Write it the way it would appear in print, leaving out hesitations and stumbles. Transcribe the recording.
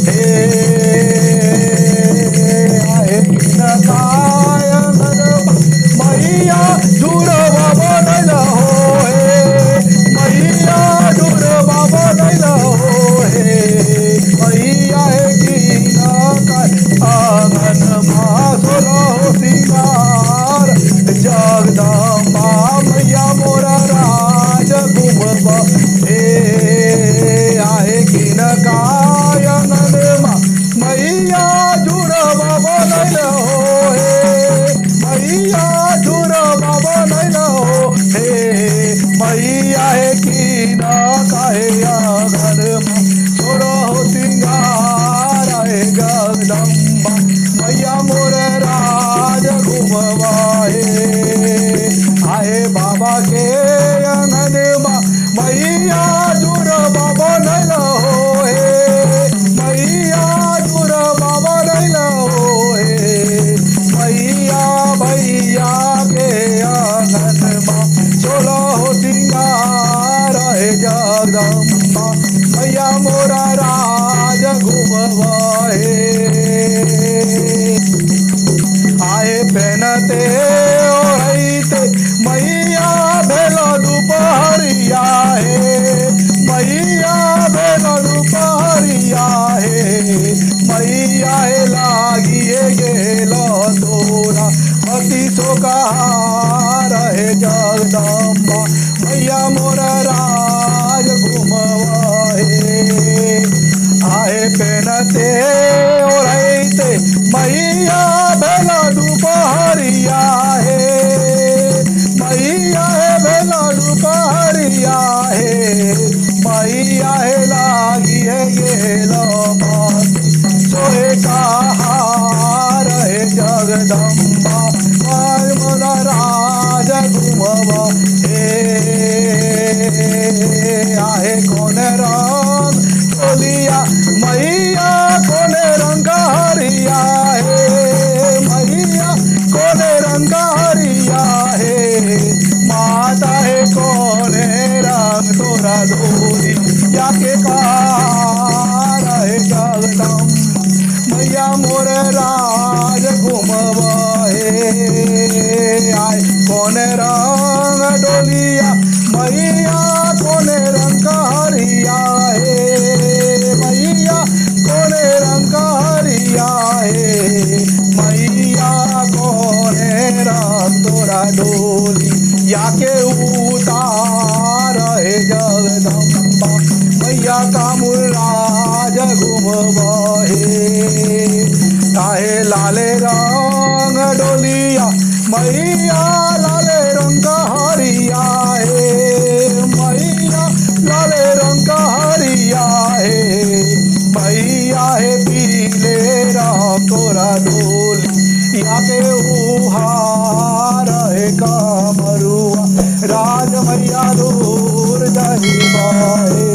हे आहे कीन काय अंगनमा मैया जुड़वा बनल हो हे मैया जुड़वा बनल हो हे मैया है कीन काय आंगनमा सोलह सिंगार जगदम्बा मैया मोरा राज घुमबा हे आहे कीन काय अंगनमा मैया जुड़वा बनल हो हे मैया जुड़वा बनल हो हे मैया है कीन काय आंगनमा सोलह सिंगार है जगदम्बा मैया मोर राज घुमवा आए बाबा के अंगनमा मैया जुड़वा बनल हो हे मैया जुड़वा बनल हो हे मैया भैया के अंगनमा सोलह सिंगार है जगदम्बा मैया मोरा राज घुमवा आए पहनते ओढ़ते मैया भेल दुपहरिया हे मैया भेल दुपहरिया हे मैया लागिए गेल तोरा पति सोकार हे जगदम्बा मैया मोर राज घुमवा आए पहनते ओढ़ते मैया भेल दुपहरिया हे मैया भेल दुपहरिया हे मैया लागिए गेल सोहे कहार हे जगदम्बा मोरा राज घुमवा आहे कौन रंग बोलिया मैया कौन रंग हरिया हे मैया कौन रंग हरिया हे माता है कौन रंग तोरा डोली याके कार है जगदम मैया मोर राज घुमवा आए कौन रंग डोलिया मैया कौन रंग हरिया हे मैया कौन रंग हरिया हे मैया कौन रंग तोरा डोली याके उतार हे जगदम्बा मैया का मुराज घुमवा काहे लाले रंग डोलिया मैया लाले रंग हरिया हे मैया लाले रंग हरिया हे मैया है पीले रंग तोरा डोली याके उहार है कामरुआ राज मैया दूर जाई बाहे।